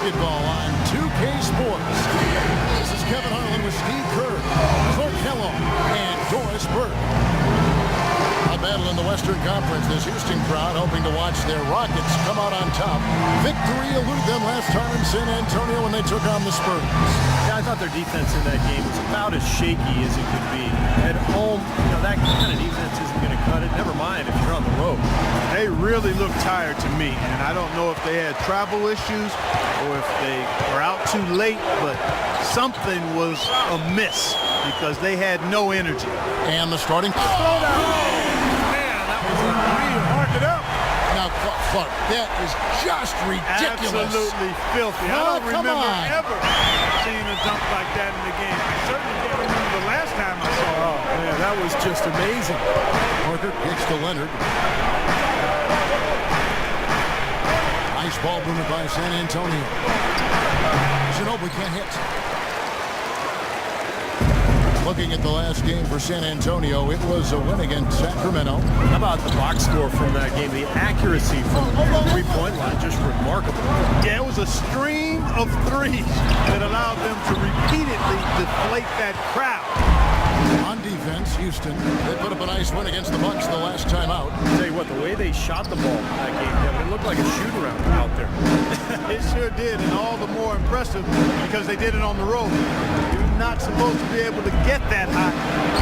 basketball on 2K Sports. This is Kevin Harlan with Steve Kerr, Clark Kellogg, and Doris Burke. A battle in the Western Conference. This Houston crowd hoping to watch their Rockets come out on top. Victory eluded them last time in San Antonio when they took on the Spurs. Yeah, I thought their defense in that game was about as shaky as it could be. At home, that kind of defense isn't going to cut it. Never mind if you're on the road. They really look tired to me, and I don't know if they had travel issues or if they were out too late, but something was amiss because they had no energy. And the starting... Now, Clark, that is just ridiculous. Absolutely filthy. I don't remember ever seeing a dunk like that in the game. I certainly can't remember the last time I saw it. Oh, man, that was just amazing. Parker kicks to Leonard. Nice ball movement by San Antonio. Ginobili can't hit. Looking at the last game for San Antonio, it was a win against Sacramento. How about the box score from that game? The accuracy from the three-point line, just remarkable. Yeah, it was a stream of threes that allowed them to repeatedly deflate that crowd. On defense, Houston, they put up a nice win against the Bucks the last time out. I'll tell you what, the way they shot the ball in that game, Kevin, it looked like a shoot-around out there. It sure did, and all the more impressive because they did it on the road. You're not supposed to be able to get that high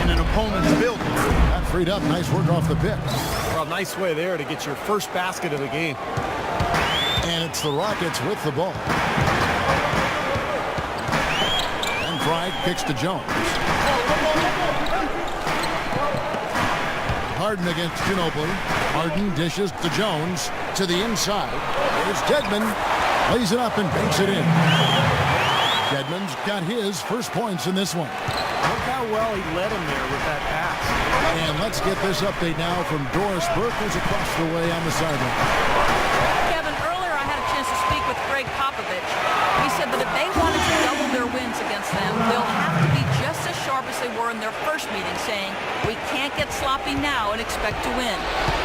in an opponent's building. Got freed up. Nice work off the pick. Well, nice way there to get your first basket of the game. And it's the Rockets with the ball. And Pride kicks to Jones. Harden against Ginobili. Harden dishes to Jones to the inside. Here's Dedmon. Lays it up and banks it in. Dedmon's got his first points in this one. Look how well he led him there with that pass. And let's get this update now from Doris Burke, who's across the way on the sideline. Kevin, earlier I had a chance to speak with Greg Popovich. He said that if they wanted to double their wins against them, they'll have to be just as sharp as they were in their first meeting, saying, we can't get sloppy now and expect to win.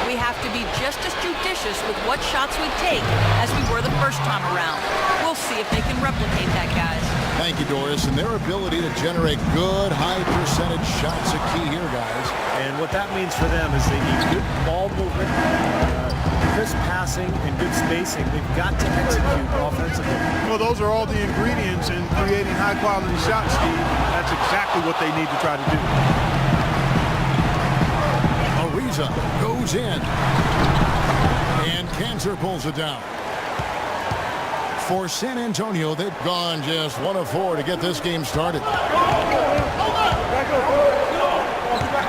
We have to be just as judicious with what shots we take as we were the first time around. We'll see if they can replicate that, guys. Thank you, Doris. And their ability to generate good, high percentage shots a key here, guys. And what that means for them is they need good ball movement, crisp passing, and good spacing. They've got to execute offensively. Well, those are all the ingredients in creating high-quality shots, Steve. That's exactly what they need to try to do. Ariza goes in. And Cancer pulls it down. For San Antonio, they've gone just 1 of 4 to get this game started.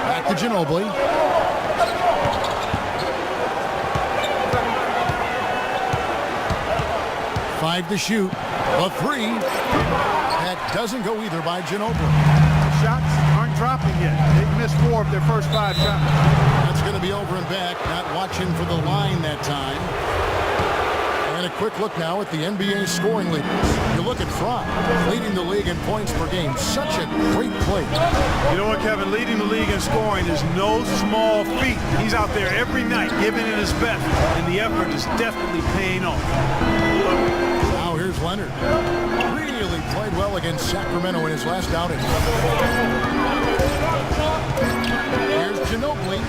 Back to Ginobili. Five to shoot. A three. That doesn't go either by Ginobili. The shots aren't dropping yet. They've missed 4 of their first 5 shots. That's going to be over and back. Not watching for the line that time. And a quick look now at the NBA scoring leaders. You look at Fry, leading the league in points per game. Such a great play. You know what, Kevin? Leading the league in scoring is no small feat. He's out there every night giving it his best, and the effort is definitely paying off. Now here's Leonard. Really played well against Sacramento in his last outing. Here's Ginobili.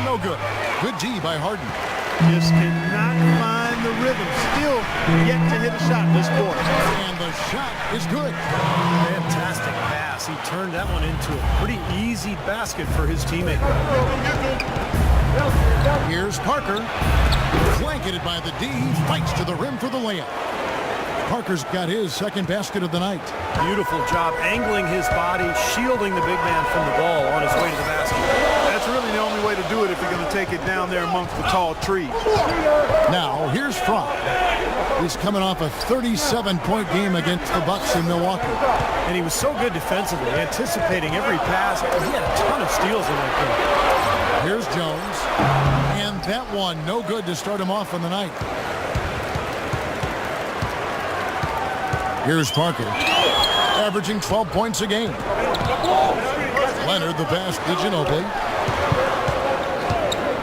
No good. Good D by Harden. Just cannot find the rhythm. Still yet to hit a shot this quarter. And the shot is good. Fantastic pass. He turned that one into a pretty easy basket for his teammate. Here's Parker. Blanketed by the D. Fights to the rim for the layup. Parker's got his second basket of the night. Beautiful job angling his body, shielding the big man from the ball on his way to the basket. That's really the only way to do it if you're going to take it down there amongst the tall trees. Now, here's Fry. He's coming off a 37-point game against the Bucks in Milwaukee. And he was so good defensively, anticipating every pass. He had a ton of steals in that game. Here's Jones. And that one, no good to start him off on the night. Here's Parker, averaging 12 points a game. Leonard, the pass to Ginobili.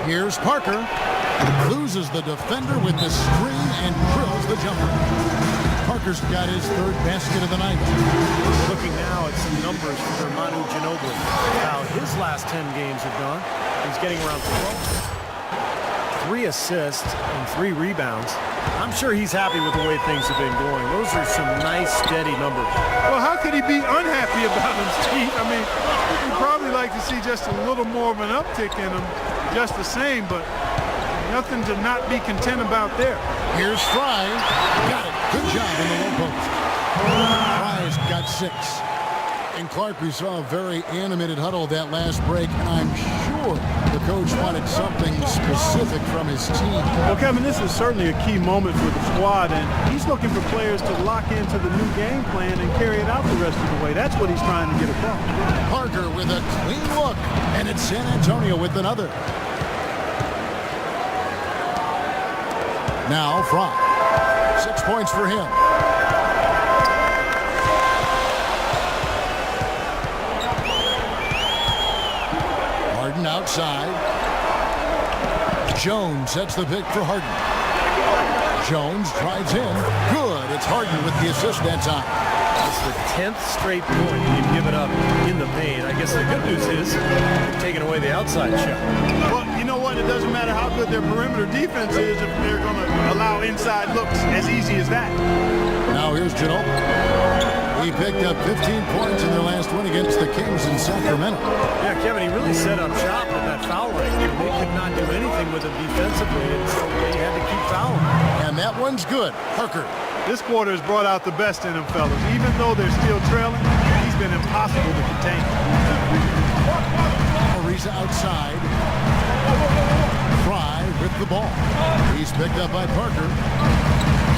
Here's Parker. Loses the defender with the screen and drills the jumper. Parker's got his third basket of the night. Looking now at some numbers for Manu Ginobili, how his last 10 games have gone. He's getting around 3 assists and 3 rebounds. I'm sure he's happy with the way things have been going. Those are some nice, steady numbers. Well, how could he be unhappy about them, Steve? I mean, you'd probably like to see just a little more of an uptick in them, just the same, but nothing to not be content about there. Here's Fry. Got it. Good job in the low post. Fry's got 6. And Clark, we saw a very animated huddle that last break, and I'm sure the coach wanted something specific from his team. Well, Kevin, this is certainly a key moment for the squad, and he's looking for players to lock into the new game plan and carry it out the rest of the way. That's what he's trying to get across. Parker with a clean look, and it's San Antonio with another. Now Fry. 6 points for him. Harden outside. Jones sets the pick for Harden. Jones drives in. Good. It's Harden with the assist that time. It's the 10th straight point you've given up in the paint. I guess the good news is you're taking away the outside shot. Well, you know what? It doesn't matter how good their perimeter defense is if they're going to allow inside looks as easy as that. Now here's Ginobili. He picked up 15 points in their last win against the Kings in Sacramento. Yeah, Kevin, he really set up shop in that foul range. They could not do anything with him defensively, and so they had to keep fouling. And that one's good. Parker. This quarter has brought out the best in them, fellas. Even though they're still trailing, he's been impossible to contain. Ariza outside. Fry with the ball. He's picked up by Parker.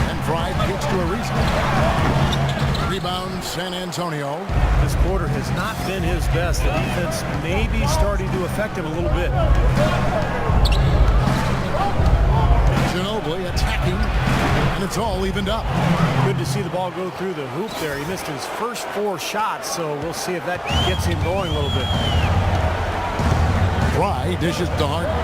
And Fry kicks to Ariza. Rebound, San Antonio. This quarter has not been his best. The defense may be starting to affect him a little bit. Ginobili attacking, and it's all evened up. Good to see the ball go through the hoop there. He missed his first 4 shots, so we'll see if that gets him going a little bit. Fry dishes to Harden.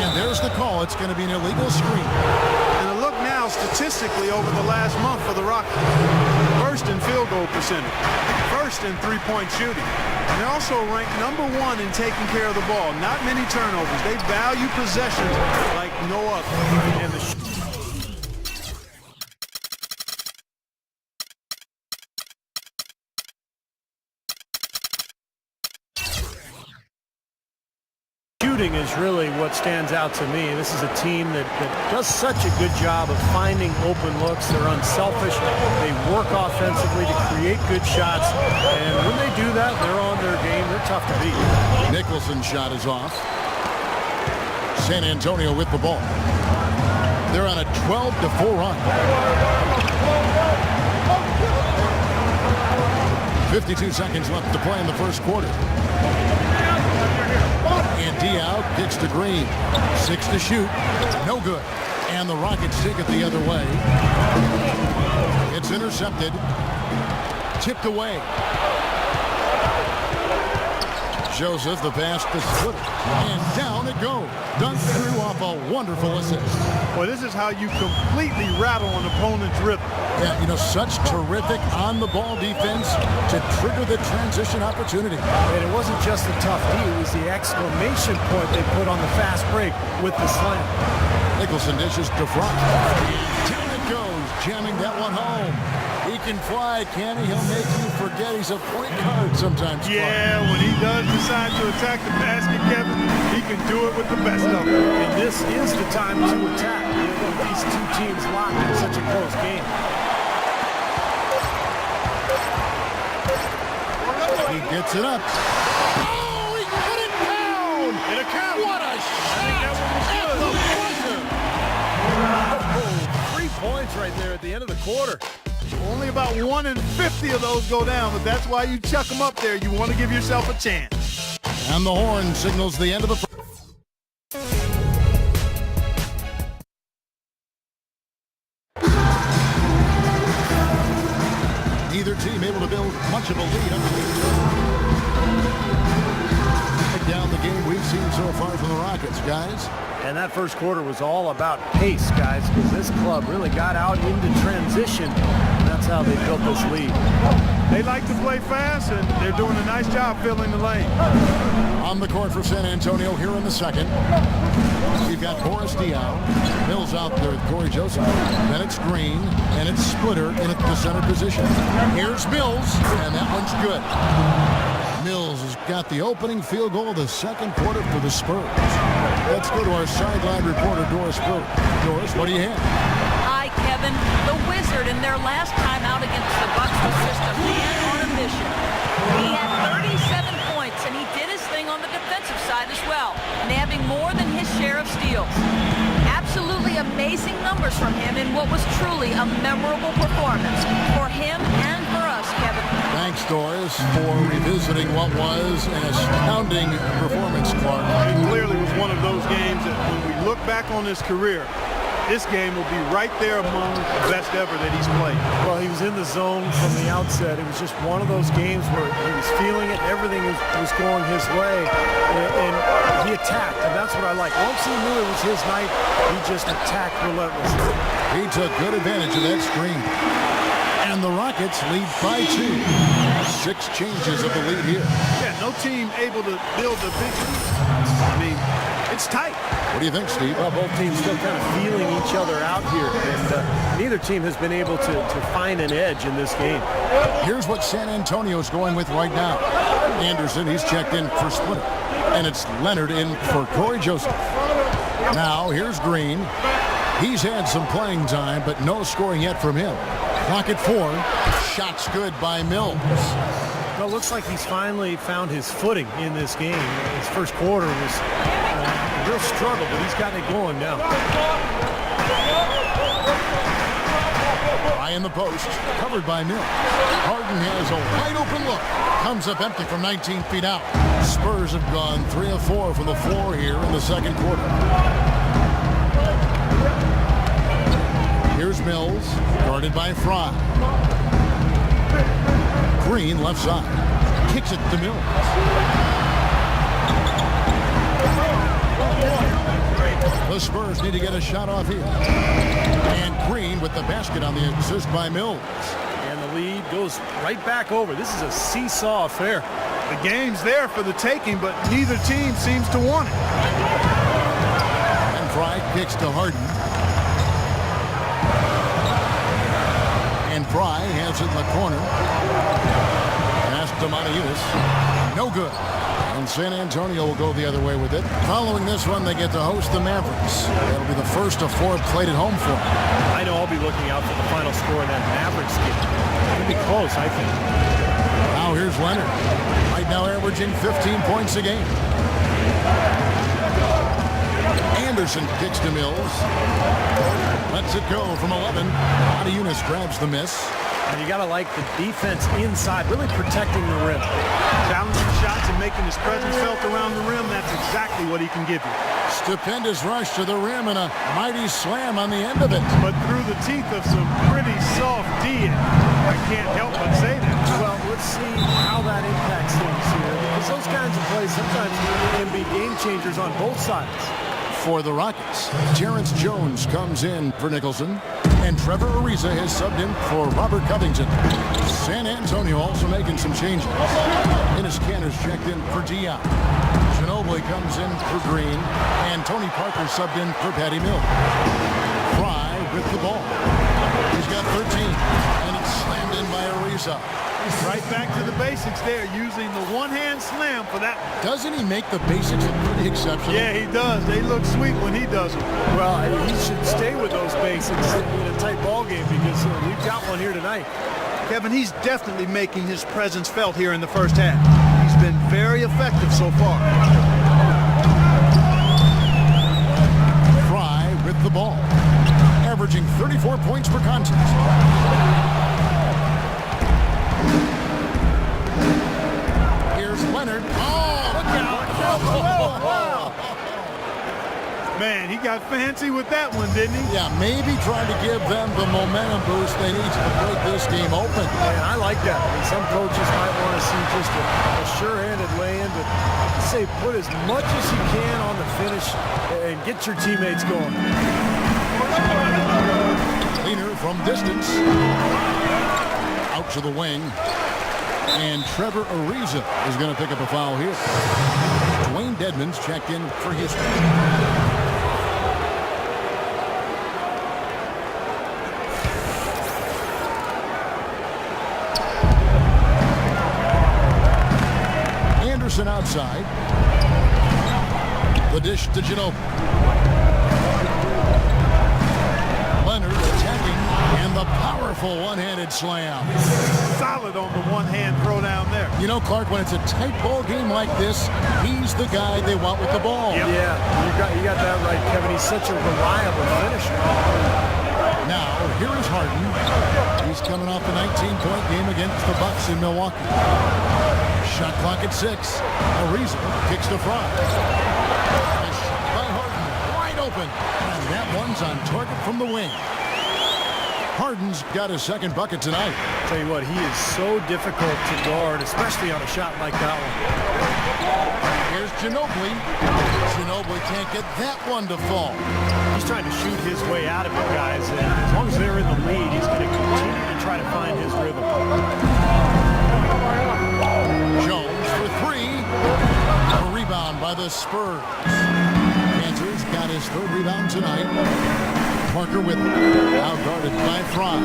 And there's the call. It's going to be an illegal screen. And a look now statistically over the last month for the Rockets. First in field goal percentage. First in three-point shooting. And they're also ranked #1 in taking care of the ball. Not many turnovers. They value possessions like no other. And the shooting is really what stands out to me. This is a team that does such a good job of finding open looks. They're unselfish. They work offensively to create good shots. And when they do that, they're on their game. They're tough to beat. Nicholson's shot is off. San Antonio with the ball. They're on a 12-4 run. 52 seconds left to play in the first quarter. And Diaw kicks to Green. 6 to shoot. No good. And the Rockets take it the other way. It's intercepted. Tipped away. Joseph, the pass to Splitter. And down it goes. Dunked through off a wonderful assist. Well, this is how you completely rattle an opponent's rhythm. Yeah, you know, such terrific on-the-ball defense to trigger the transition opportunity. And it wasn't just the tough D, it was the exclamation point they put on the fast break with the slam. Nicholson dishes to Fry. Down it goes, jamming that one home. He can fly, can he? He'll make you forget he's a point guard sometimes. Yeah, when he does decide to attack the basket, Kevin, he can do it with the best of them. And this is the time to attack. These two teams locked in such a close game. He gets it up. Oh, he put it down! It'll count. What a shot! At the buzzer! 3 points right there at the end of the quarter. Only about 1 in 50 of those go down, but that's why you chuck them up there. You want to give yourself a chance. And the horn signals the end of the first. Neither team able to build much of a lead. Down the game, we've seen so far from the Rockets, guys. And that first quarter was all about pace, guys, because this club really got out into transition. And that's how they built this lead. They like to play fast, and they're doing a nice job filling the lane. On the court for San Antonio here in the second. We've got Boris Diaw. Mills out there with Corey Joseph. Then it's Green, and it's Splitter in at the center position. Here's Mills, and that one's good. Mills has got the opening field goal of the second quarter for the Spurs. Let's go to our sideline reporter, Doris Burke. Doris, what do you have? Hi, Kevin. The Wizard in their last time out against the Bucks was just a man on a mission. He had 37 points, and he did his thing on the defensive side as well, nabbing more than his share of steals. Absolutely amazing numbers from him in what was truly a memorable performance for him and for us, Kevin. Thanks, Doris, for revisiting what was an astounding performance, Clark. It clearly was one of those games that when we look back on his career, this game will be right there among the best ever that he's played. Well, he was in the zone from the outset. It was just one of those games where he was feeling it. Everything was going his way, and he attacked, and that's what I like. Once he knew it was his night, he just attacked relentlessly. He took good advantage of that screen. And the Rockets lead by 2. 6 changes of the lead here. Yeah, no team able to build a big lead. I mean, it's tight. What do you think, Steve? Well, both teams still kind of feeling each other out here, and neither team has been able to find an edge in this game. Here's what San Antonio's going with right now. Anderson, he's checked in for Splitter. And it's Leonard in for Corey Joseph. Now, here's Green. He's had some playing time, but no scoring yet from him. Clock at 4. Shots good by Mills. Well, it looks like he's finally found his footing in this game. His first quarter was a real struggle, but he's gotten it going now. High in the post, covered by Mills. Harden has a wide open look. Comes up empty from 19 feet out. Spurs have gone 3 of 4 from the floor here in the second quarter. Here's Mills, guarded by Fry. Green left side. Kicks it to Mills. The Spurs need to get a shot off here. And Green with the basket on the assist by Mills. And the lead goes right back over. This is a seesaw affair. The game's there for the taking, but neither team seems to want it. And Fry kicks to Harden. And Fry has it in the corner. Pass to Monteus. No good. And San Antonio will go the other way with it. Following this one, they get to host the Mavericks. That'll be the first of 4 played at home for them. I know I'll be looking out for the final score in that Mavericks game. It'll be close, I think. Now here's Leonard. Right now averaging 15 points a game. Anderson kicks to Mills. Lets it go from 11. Monteus grabs the miss. And you got to like the defense inside, really protecting the rim. Challenging shots and making his presence felt around the rim, that's exactly what he can give you. Stupendous rush to the rim and a mighty slam on the end of it. But through the teeth of some pretty soft D. I can't help but say that. Well, let's see how that impacts things here. Because those kinds of plays sometimes can be game changers on both sides. For the Rockets, Terrence Jones comes in for Nicholson, and Trevor Ariza has subbed in for Robert Covington. San Antonio also making some changes. Enes Kanter's checked in for Diaw. Ginobili comes in for Green, and Tony Parker subbed in for Patty Mills. Fry with the ball. He's got 13, and it's slammed in by Ariza. Right back to the basics there, using the one-hand slam for that. Doesn't he make the basics look pretty exceptional? Yeah, he does. They look sweet when he does them. Well, he should stay with those basics in a tight ball game because we've got one here tonight. Kevin, he's definitely making his presence felt here in the first half. He's been very effective so far. Fry with the ball, averaging 34 points per contest. Leonard. Oh, look out. Wow. Man, he got fancy with that one, didn't he? Yeah, maybe trying to give them the momentum boost they need to break this game open. And I like that. I mean, some coaches might want to see just a sure-handed lay-in, but say put as much as you can on the finish and get your teammates going. Cleaner from distance. Out to the wing. And Trevor Ariza is going to pick up a foul here. Dwayne Dedmon's checked in for Houston. Anderson outside. The dish to Ginobili. Leonard attacking, and the powerful one-handed slam. Solid on the one-hand throw down there. You know, Clark, when it's a tight ball game like this, he's the guy they want with the ball. Yep. Yeah, you got that right, Kevin. He's such a reliable finisher. Now, here is Harden. He's coming off a 19-point game against the Bucks in Milwaukee. Shot clock at 6. Ariza kicks to Fry. A shot by Harden, wide open. And that one's on target from the wing. Harden's got his second bucket tonight. Tell you what, he is so difficult to guard, especially on a shot like that one. Here's Ginobili. Ginobili can't get that one to fall. He's trying to shoot his way out of it, guys. And as long as they're in the lead, he's going to continue to try to find his rhythm. Jones for 3. A rebound by the Spurs. Kansas got his third rebound tonight. Parker with him. Now guarded by Fry.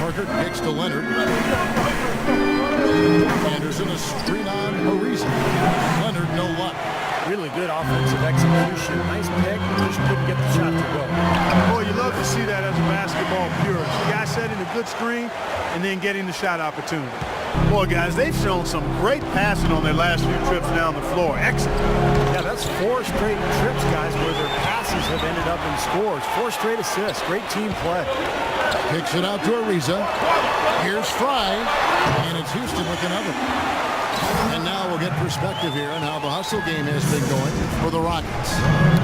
Parker kicks to Leonard. Anderson a screen on Ariza. Leonard no luck. Really good offensive execution. Nice pick, just couldn't get the shot to go. Boy, you love to see that as a basketball purist. The guy setting a good screen and then getting the shot opportunity. Boy, guys, they've shown some great passing on their last few trips down the floor. Excellent. Yeah, that's 4 straight trips, guys, where their passes have ended up in scores. 4 straight assists. Great team play. Kicks it out to Ariza. Here's Fry. And it's Houston with another. And now we'll get perspective here on how the hustle game has been going for the Rockets.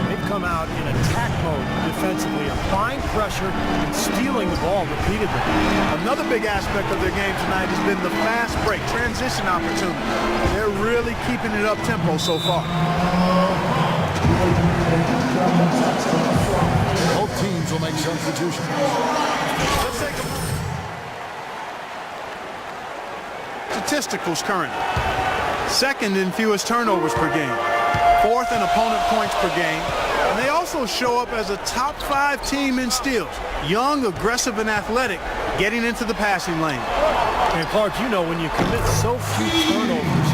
They've come out in attack mode defensively, applying pressure and stealing the ball repeatedly. Another big aspect of their game tonight has been the fast break, transition opportunity. They're really keeping it up-tempo so far. Both teams will make substitutions. Let's take a statisticals currently. Second in fewest turnovers per game. Fourth in opponent points per game. And they also show up as a top 5 team in steals. Young, aggressive, and athletic, getting into the passing lane. And Clark, you know, when you commit so few turnovers,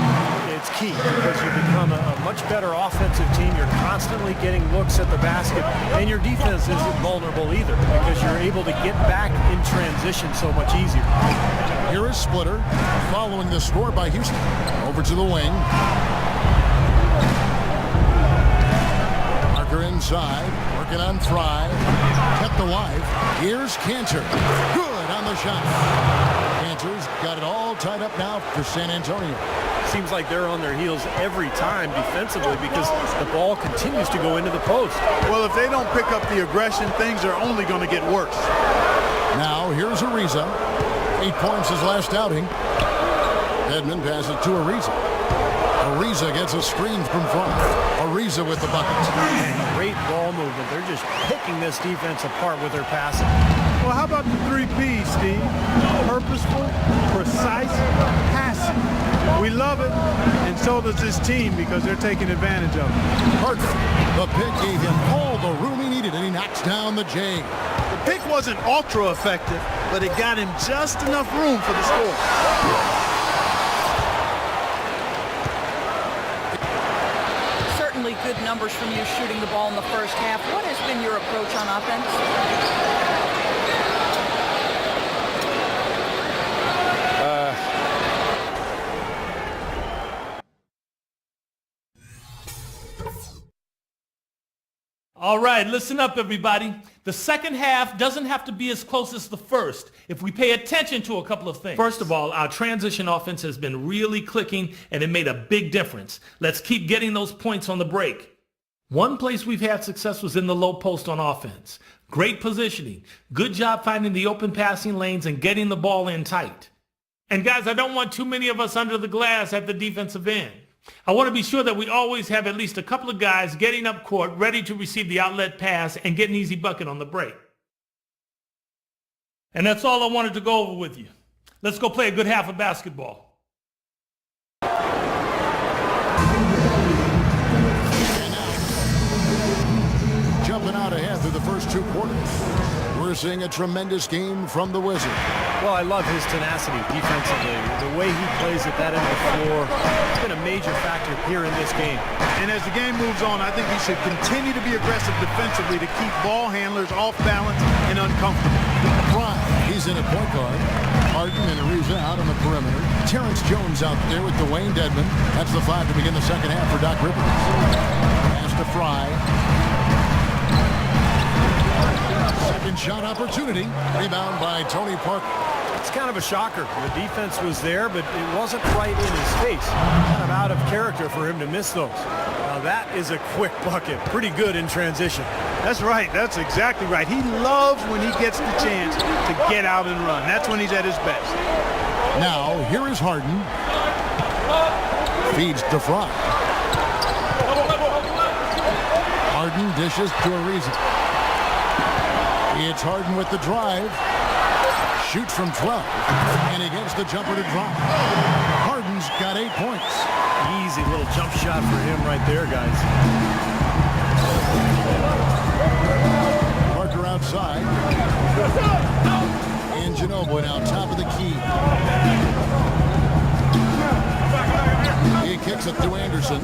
it's key because you become a much better offensive team. You're constantly getting looks at the basket, and your defense isn't vulnerable either because you're able to get back in transition so much easier. Here is Splitter following the score by Houston. Over to the wing. Parker inside, working on Fry. Kept alive. Here's Cantor. Good on the shot. Cantor's got it all tied up now for San Antonio. Seems like they're on their heels every time defensively because the ball continues to go into the post. Well, if they don't pick up the aggression, things are only going to get worse. Now, here's Ariza. 8 points his last outing. Edmond passes to Ariza. Ariza gets a screen from front. Ariza with the bucket. And great ball movement. They're just picking this defense apart with their passing. Well, how about the 3 P's, Steve? Purposeful, precise, passing. We love it, and so does this team because they're taking advantage of it. Parker, the pick gave him all the room he needed, and he knocks down the J. The pick wasn't ultra effective, but it got him just enough room for the score. Certainly good numbers from you shooting the ball in the first half. What has been your approach on offense? All right, listen up, everybody. The second half doesn't have to be as close as the first if we pay attention to a couple of things. First of all, our transition offense has been really clicking, and it made a big difference. Let's keep getting those points on the break. One place we've had success was in the low post on offense. Great positioning. Good job finding the open passing lanes and getting the ball in tight. And guys, I don't want too many of us under the glass at the defensive end. I want to be sure that we always have at least a couple of guys getting up court, ready to receive the outlet pass and get an easy bucket on the break. And that's all I wanted to go over with you. Let's go play a good half of basketball. Jumping out ahead through the first 2 quarters. We're seeing a tremendous game from the Wizard. Well, I love his tenacity defensively. The way he plays at that end of the floor has been a major factor here in this game. And as the game moves on, I think he should continue to be aggressive defensively to keep ball handlers off balance and uncomfortable. Fry, he's in at point guard. Harden and Ariza out on the perimeter. Terrence Jones out there with Dwayne Dedmon. That's the 5 to begin the second half for Doc Rivers. Pass to Fry. Second shot opportunity. Rebound by Tony Parker. It's kind of a shocker. The defense was there, but it wasn't right in his face. Kind of out of character for him to miss those. Now that is a quick bucket. Pretty good in transition. That's right. That's exactly right. He loves when he gets the chance to get out and run. That's when he's at his best. Now, here is Harden. Feeds to Fry. Harden dishes to Ariza. It's Harden with the drive. Shoots from 12. And he gets the jumper to drop. Harden's got 8 points. Easy little jump shot for him right there, guys. Parker outside. And Ginobili now top of the key. He kicks it to Anderson.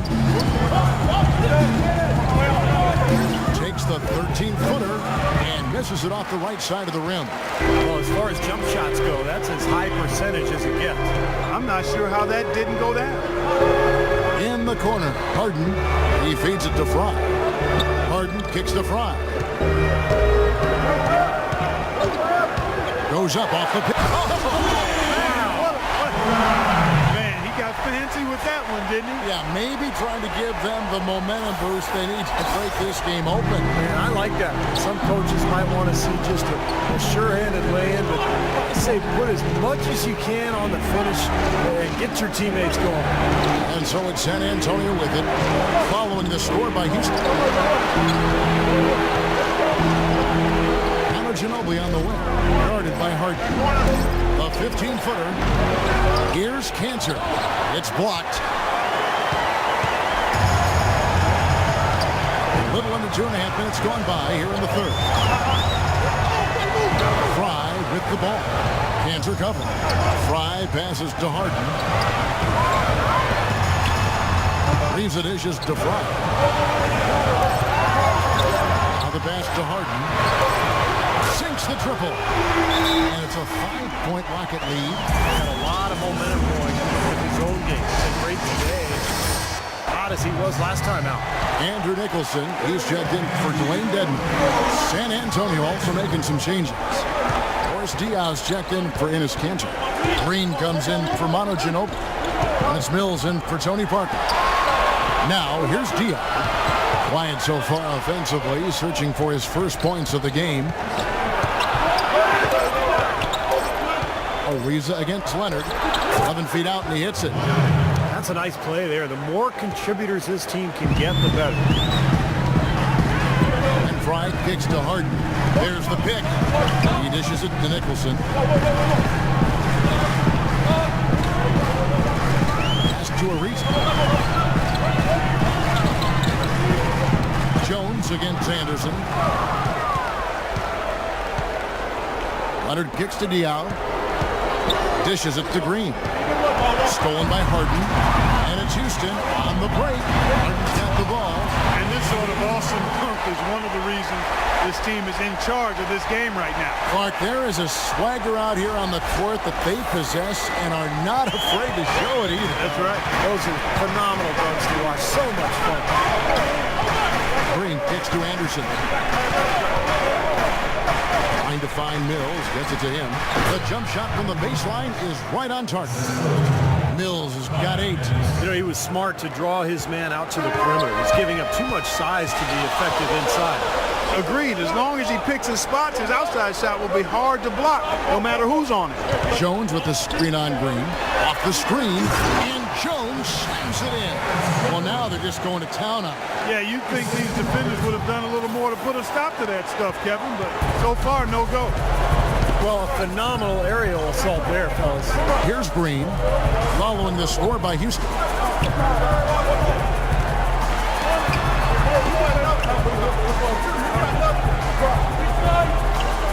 Takes the 13-footer and misses it off the right side of the rim. Well, as far as jump shots go, that's as high percentage as it gets. I'm not sure how that didn't go down. In the corner, Harden. He feeds it to Fry. Harden kicks to Fry. Goes up off the pick. Man, he got fancy with that one, didn't he? Yeah, maybe trying to give them the momentum boost they need to break this game open. Man, I like that. Some coaches might want to see just a sure-handed lay-in, but I say put as much as you can on the finish and get your teammates going. And so it's San Antonio with it, following the score by Houston. Ginobili on the wing, guarded by Harden. A 15-footer. Here's Cantor. It's blocked. A little under 2.5 minutes gone by here in the third. Fry with the ball. Cantor covered. Fry passes to Harden. Leaves the dishes to Fry. Now the pass to Harden. Sinks the triple. And it's a 5-point Rocket lead. Got a lot of momentum going with his own game. He's been great today. Hot as he was last time out. Andrew Nicholson, he's checked in for Dwayne Dedmon. San Antonio also making some changes. Boris Diaz checked in for Enes Kanter. Green comes in for Manu Ginobili. And it's Mills in for Tony Parker. Now, here's Diaz. Quiet so far offensively, searching for his first points of the game. Ariza against Leonard. 11 feet out, and he hits it. That's a nice play there. The more contributors this team can get, the better. And Fry kicks to Harden. There's the pick. He dishes it to Nicholson. Pass to Ariza. Jones against Anderson. Leonard kicks to Diaw. Dishes it to Green. Stolen by Harden. And it's Houston on the break. Harden's got the ball. And this sort of awesome dunk is one of the reasons this team is in charge of this game right now. Clark, there is a swagger out here on the court that they possess and are not afraid to show it either. That's right. Those are phenomenal dunks to watch. So much fun. Green kicks to Anderson. Trying to find Mills. Gets it to him. The jump shot from the baseline is right on target. Mills has got 8. You know, he was smart to draw his man out to the perimeter. He's giving up too much size to be effective inside. Agreed. As long as he picks his spots, his outside shot will be hard to block, no matter who's on it. Jones with the screen on Green. Off the screen, and Jones slams it in. Well, now they're just going to town on it. Yeah, you'd think these defenders would have done a little more to put a stop to that stuff, Kevin, but so far, no go. Well, a phenomenal aerial assault there, fellas. Here's Green, following the score by Houston.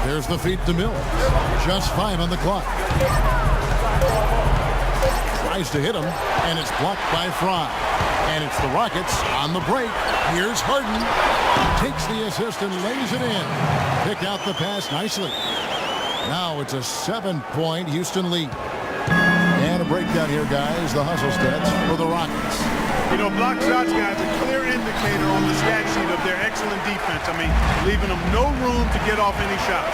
There's the feed to Mills. Just 5 on the clock. Tries to hit him, and it's blocked by Fry. And it's the Rockets on the break. Here's Harden. Takes the assist and lays it in. Pick out the pass nicely. Now it's a 7-point Houston lead. And a breakdown here, guys. The hustle stats for the Rockets. You know, block shots, guys, a clear indicator on the stat sheet of their excellent defense. I mean, leaving them no room to get off any shots.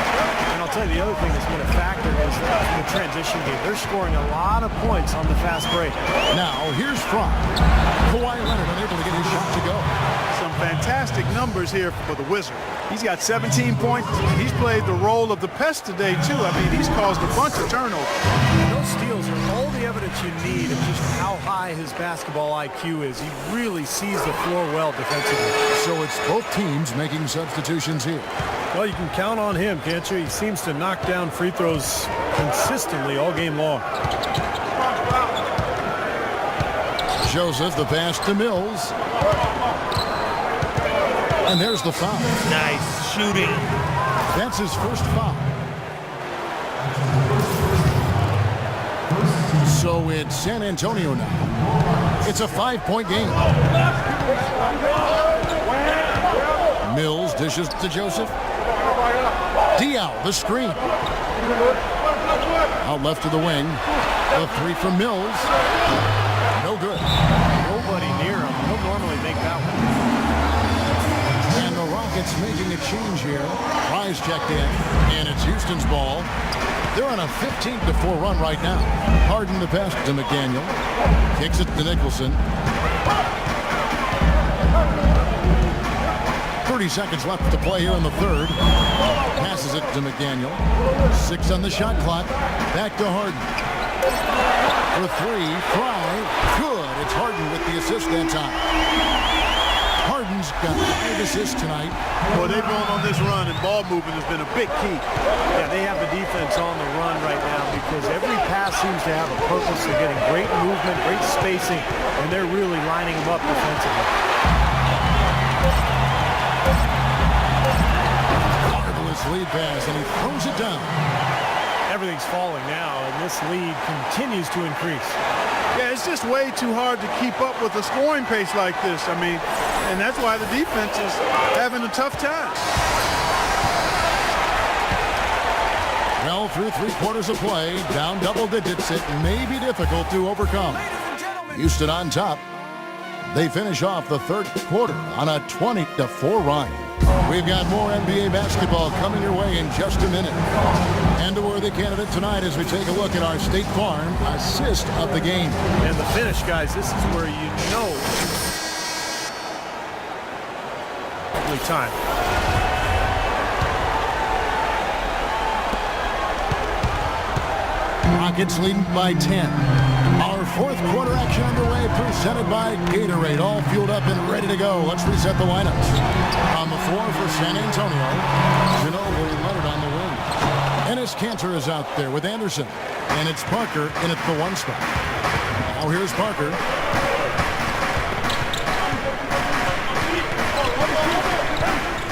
And I'll tell you, the other thing that's been a factor is the transition game. They're scoring a lot of points on the fast break. Now, here's Fry. Kawhi Leonard unable to get his shot to go. Some fantastic numbers here for the Wizard. He's got 17 points. He's played the role of the pest today, too. I mean, he's caused a bunch of turnovers. Those steals are all the evidence you need of just how high his basketball IQ is. He really sees the floor well defensively. So it's both teams making substitutions here. Well, you can count on him, can't you? He seems to knock down free throws consistently all game long. Joseph, the pass to Mills. And there's the foul. Nice shooting. That's his first foul. So it's San Antonio now. It's a 5-point game. Mills dishes to Joseph. Diaw, the screen. Out left to the wing. The three from Mills. No good. Nobody near him. He'll normally make that one. And the Rockets making a change here. Fry's checked in, and it's Houston's ball. They're on a 15-4 run right now. Harden the pass to McDaniel. Kicks it to Nicholson. 30 seconds left to play here in the third. Passes it to McDaniel. 6 on the shot clock. Back to Harden. For 3, Fry. Good. It's Harden with the assist that time. Harden's got 5 assists tonight. Well, they've gone on this run, and ball movement has been a big key. Yeah, they have the defense on the run right now because every pass seems to have a purpose. They're getting great movement, great spacing, and they're really lining them up defensively. Marvelous lead pass, and he throws it down. Everything's falling now, and this lead continues to increase. Yeah, it's just way too hard to keep up with a scoring pace like this. I mean, and that's why the defense is having a tough time. Well, through 3 quarters of play, down double digits, it may be difficult to overcome. Houston on top. They finish off the third quarter on a 20-4 run. We've got more NBA basketball coming your way in just a minute. And a worthy candidate tonight as we take a look at our State Farm assist of the game. And the finish, guys, this is where you know every time. Rockets leading by 10. Our fourth quarter action underway, presented by Gatorade, all fueled up and ready to go. Let's reset the lineups. On the floor for San Antonio, Ginobili Leonard on the wing. Enes Kanter is out there with Anderson, and it's Parker in at the 1 spot. Now here's Parker.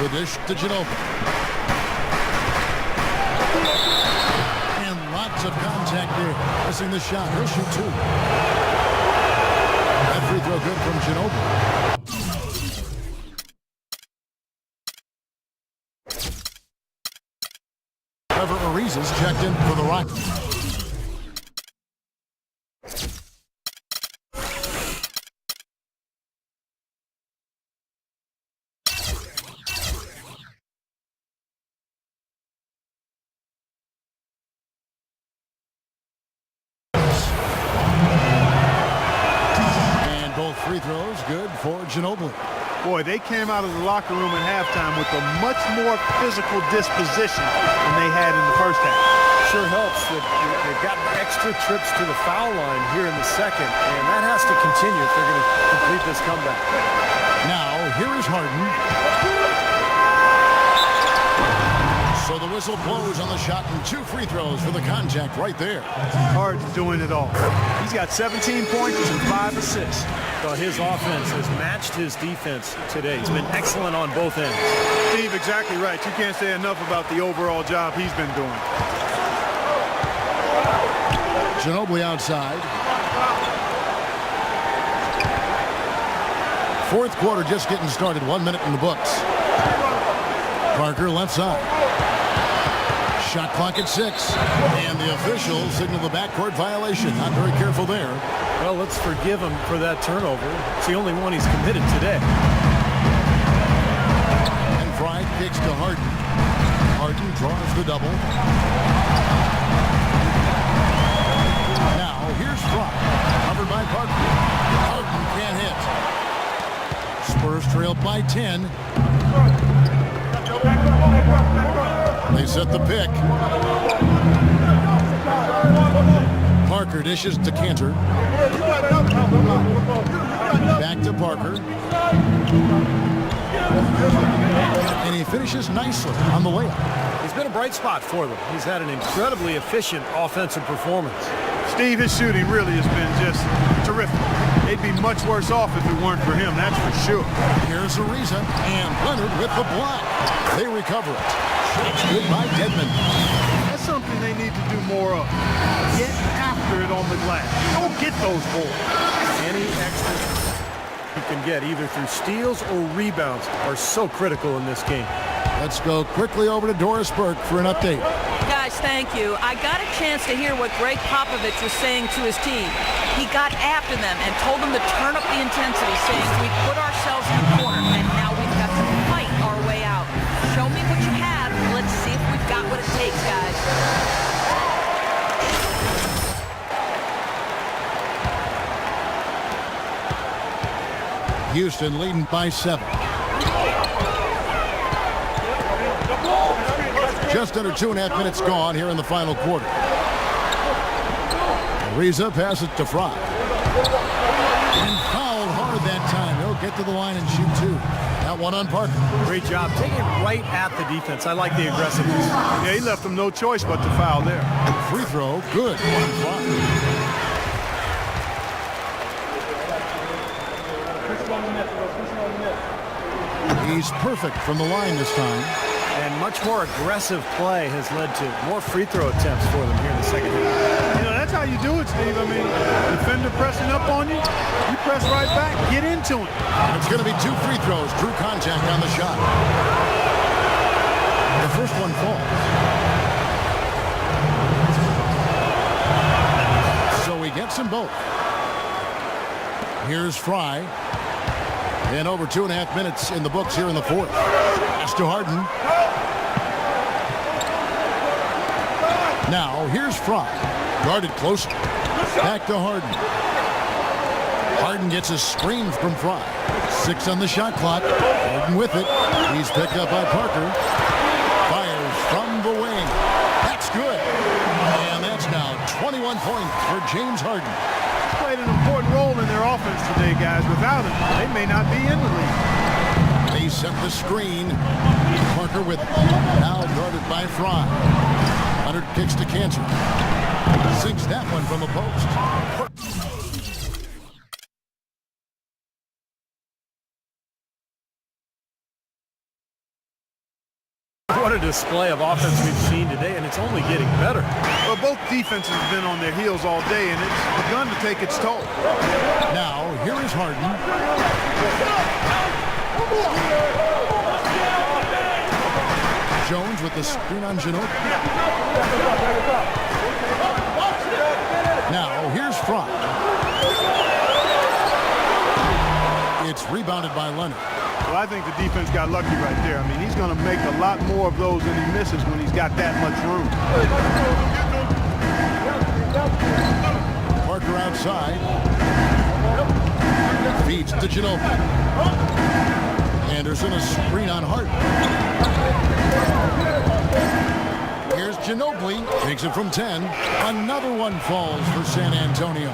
The dish to Ginobili. Lots of contact there. Missing the shot. He'll shoot 2. That free throw good from Ginobili. Trevor Ariza is checked in for the Rockets. Free throws good for Ginobili. Boy, they came out of the locker room at halftime with a much more physical disposition than they had in the first half. Sure helps that they've got extra trips to the foul line here in the second, and that has to continue if they're going to complete this comeback. Now, here is Harden. So the whistle blows on the shot and 2 free throws for the contact right there. Harden's doing it all. He's got 17 points and 5 assists. Well, his offense has matched his defense today. He's been excellent on both ends. Steve, exactly right. You can't say enough about the overall job he's been doing. Ginobili outside. Fourth quarter just getting started. 1 minute in the books. Parker left side. Shot clock at 6. And the officials signal the backcourt violation. Not very careful there. Well, let's forgive him for that turnover. It's the only one he's committed today. And Fry kicks to Harden. Harden draws the double. Now, here's Fry. Covered by Parker. Harden can't hit. Spurs trail by 10. They set the pick. Parker dishes to Cantor. Back to Parker. And he finishes nicely on the layup. He's been a bright spot for them. He's had an incredibly efficient offensive performance. Steve, his shooting really has been just terrific. They'd be much worse off if it weren't for him, that's for sure. Here's Ariza and Leonard with the block. They recover it. It's good by Dedmon. That's something they need to do more of. Get after it on the glass. Don't get those boards. Any extra you can get, either through steals or rebounds, are so critical in this game. Let's go quickly over to Doris Burke for an update. Guys, thank you. I got a chance to hear what Greg Popovich was saying to his team. He got after them and told them to turn up the intensity, saying we put ourselves in the corner and now we've got to fight our way out. Show me what you have. Let's see if we've got what it takes, guys. Houston leading by 7. Just under 2.5 minutes gone here in the final quarter. Ariza passes to Fry. And fouled hard that time. He'll get to the line and shoot 2. That one on Parker. Great job. Taking it right at the defense. I like the aggressiveness. Yeah, he left them no choice but to foul there. Free throw, good. On Fry. He's perfect from the line this time. And much more aggressive play has led to more free throw attempts for them here in the second half. You know, that's how you do it, Steve. I mean, defender pressing up on you, you press right back, get into it. It's going to be 2 free throws. Drew contact on the shot. The first one falls. So he gets them both. Here's Fry. And over 2.5 minutes in the books here in the fourth. Pass to Harden. Now, here's Fry. Guarded close. Back to Harden. Harden gets a screen from Fry. 6 on the shot clock. Harden with it. He's picked up by Parker. Fires from the wing. That's good. And that's now 21 points for James Harden. He's played an important role in their offense today, guys. Without him, they may not be in the league. They set the screen. Parker with it. Now guarded by Fry. Leonard kicks to Cantor. Sinks that one from the post. What a display of offense we've seen today, and it's only getting better. Well, both defenses have been on their heels all day, and it's begun to take its toll. Now, here is Harden. Jones with the screen on Ginobili. Now, here's Fry. It's rebounded by Leonard. Well, I think the defense got lucky right there. I mean, he's going to make a lot more of those than he misses when he's got that much room. Parker outside. Feeds to Ginobili. Anderson, a screen on Hart. Here's Ginobili. Takes it from 10. Another one falls for San Antonio.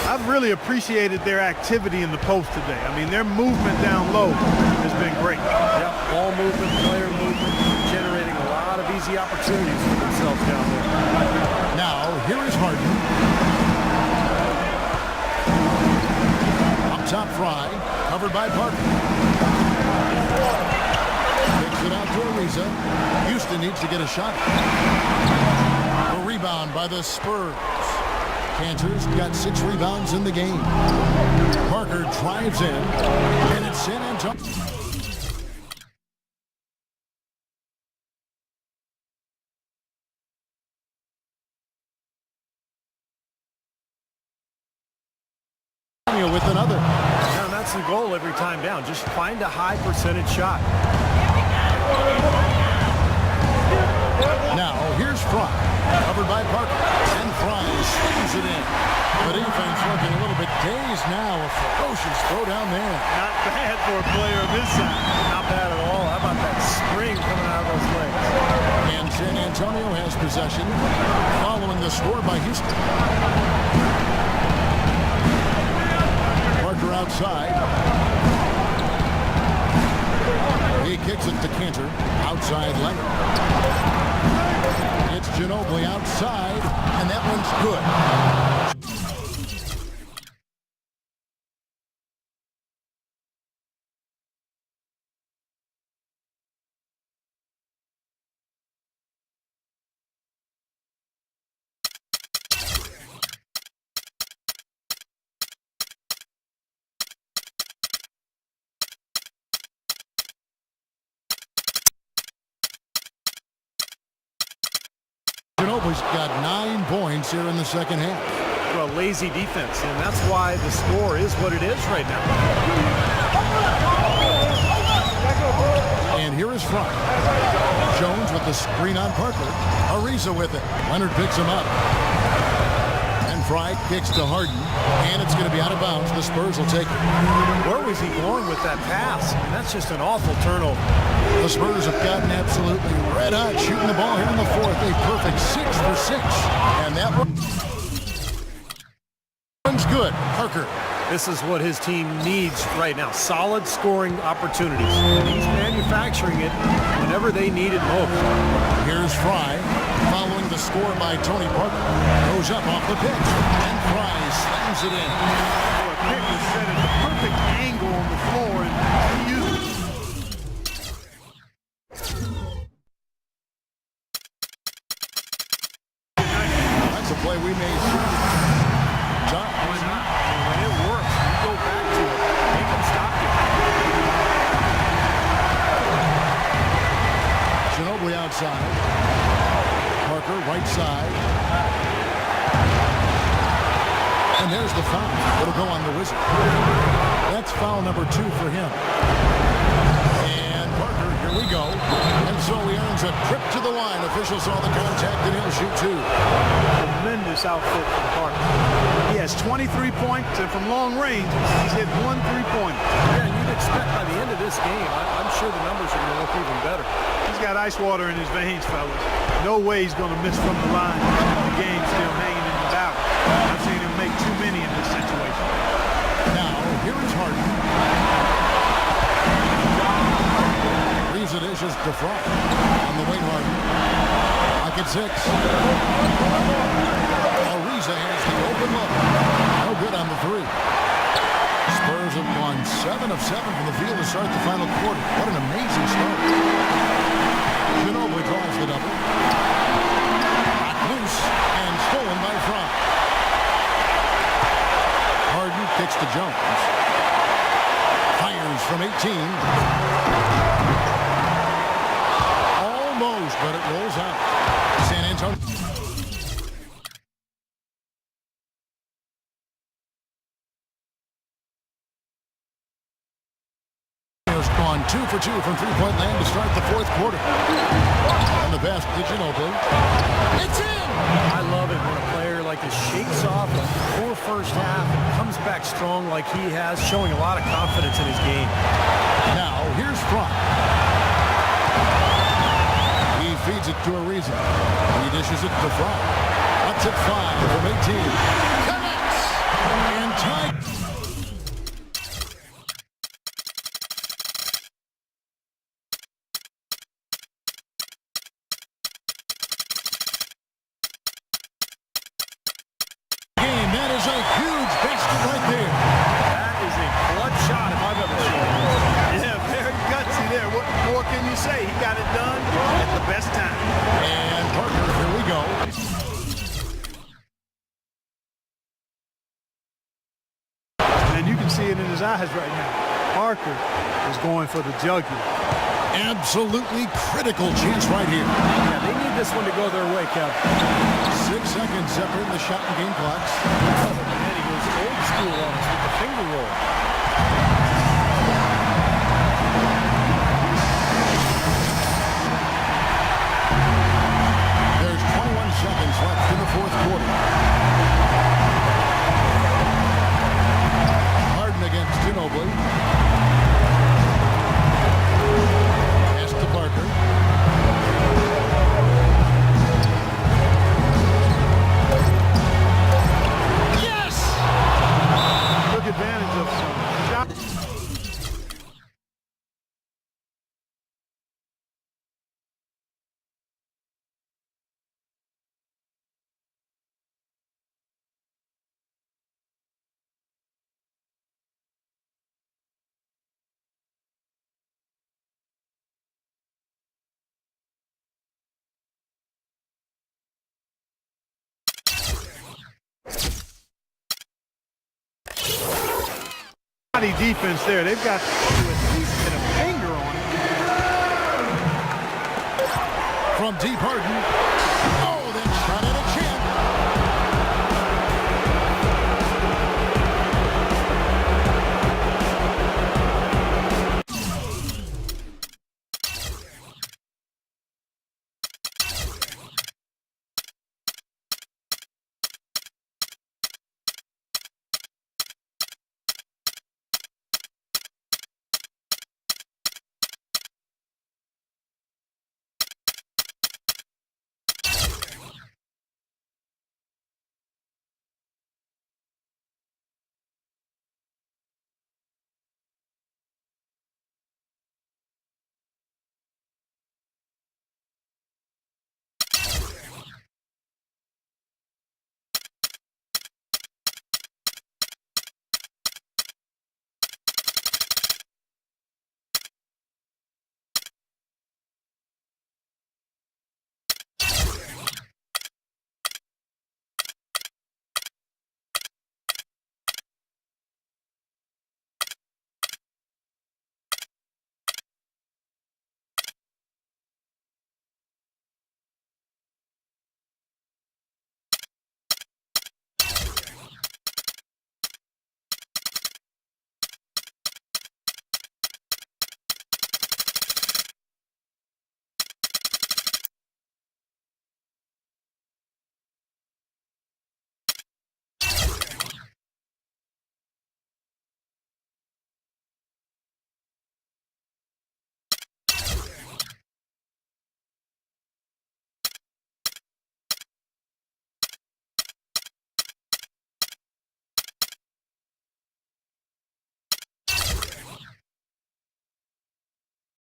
I've really appreciated their activity in the post today. I mean, their movement down low has been great. Yep, ball movement, player movement, generating a lot of easy opportunities for themselves down there. Now, here is Harden. Up top, Fry. Covered by Parker. Takes it out to Ariza. Houston needs to get a shot. A rebound by the Spurs. Cantor's got 6 rebounds in the game. Parker drives in, and it's San Antonio. With another. And that's the goal every time down. Just find a high percentage shot. Now, here's Fry. Covered by Parker. And Fry slings it in. The defense looking a little bit dazed now. A ferocious throw down there. Not bad for a player of his size. Not bad at all. How about that spring coming out of those legs? And San Antonio has possession following the score by Houston. Parker outside. He kicks it to Cantor. Outside Leonard. It's Ginobili outside, and that one's good. Ginobili's got 9 points here in the second half. Well, lazy defense, and that's why the score is what it is right now. And here is Fry. Jones with the screen on Parker. Ariza with it. Leonard picks him up. And Fry kicks to Harden, and it's going to be out of bounds. The Spurs will take it. Where was he going with that pass? And that's just an awful turnover. The Spurs have gotten absolutely red hot shooting the ball here in the fourth. A perfect 6 for 6. And that one's good. Parker. This is what his team needs right now. Solid scoring opportunities. And he's manufacturing it whenever they need it most. Here's Fry. Following the score by Tony Parker. Goes up off the pitch. And Fry slams it in. Pick was set at the perfect angle on the floor, and he used it. That's a play we made. John. Why not? I mean, when it works, you go back to it. They can stop you. Ginobili outside. Parker right side. And there's the foul. It'll go on the Wizard. That's foul number 2 for him. And Parker, here we go. And so he earns a trip to the line. Officials saw the contact, and he'll shoot 2. Tremendous outfit from Parker. He has 23 points, and from long range, he's hit 1 3-pointer. Yeah, and you'd expect by the end of this game, I'm sure the numbers are going to look even better. He's got ice water in his veins, fellas. No way he's going to miss from the line. The game's still hanging in the balance. I've seen him make too many in this situation. Now, here is Harden. Leaves it is just to Fry on the wing. Harden. Back at 6. Ariza has the open look. No good on the 3. Spurs have gone 7 of 7 from the field to start the final quarter. What an amazing start. Ginobili draws the double. Back loose and stolen by Fry. Harden kicks to Jones. Fires from 18. Almost, but it rolls out. San Antonio. Gone 2 for 2 from three-point land to start the fourth quarter. And the best, did you know, Bill? It's in! I love it when a player like this shakes off a poor first half and comes back strong like he has, showing a lot of confidence in his game. Now, here's Fromm. He feeds it to Ariza. He dishes it to Fromm. Up to 5 from 18. Connects! And tied. That is a huge basket right there. That is a clutch shot if I've ever seen it. Yeah, very gutsy there. What more can you say? He got it done at the best time. And Parker, here we go. And you can see it in his eyes right now. Parker is going for the jugular. Absolutely critical chance right here. Yeah, they need this one to go their way, Kev. 6 seconds separating the shot and game clocks. And he goes old school on us with the finger roll. There's 21 seconds left in the fourth quarter. Harden against Ginobili. Pass to Parker. Advantage of some shots. Defense there. They've got to at least get a finger on it. From deep, Harden.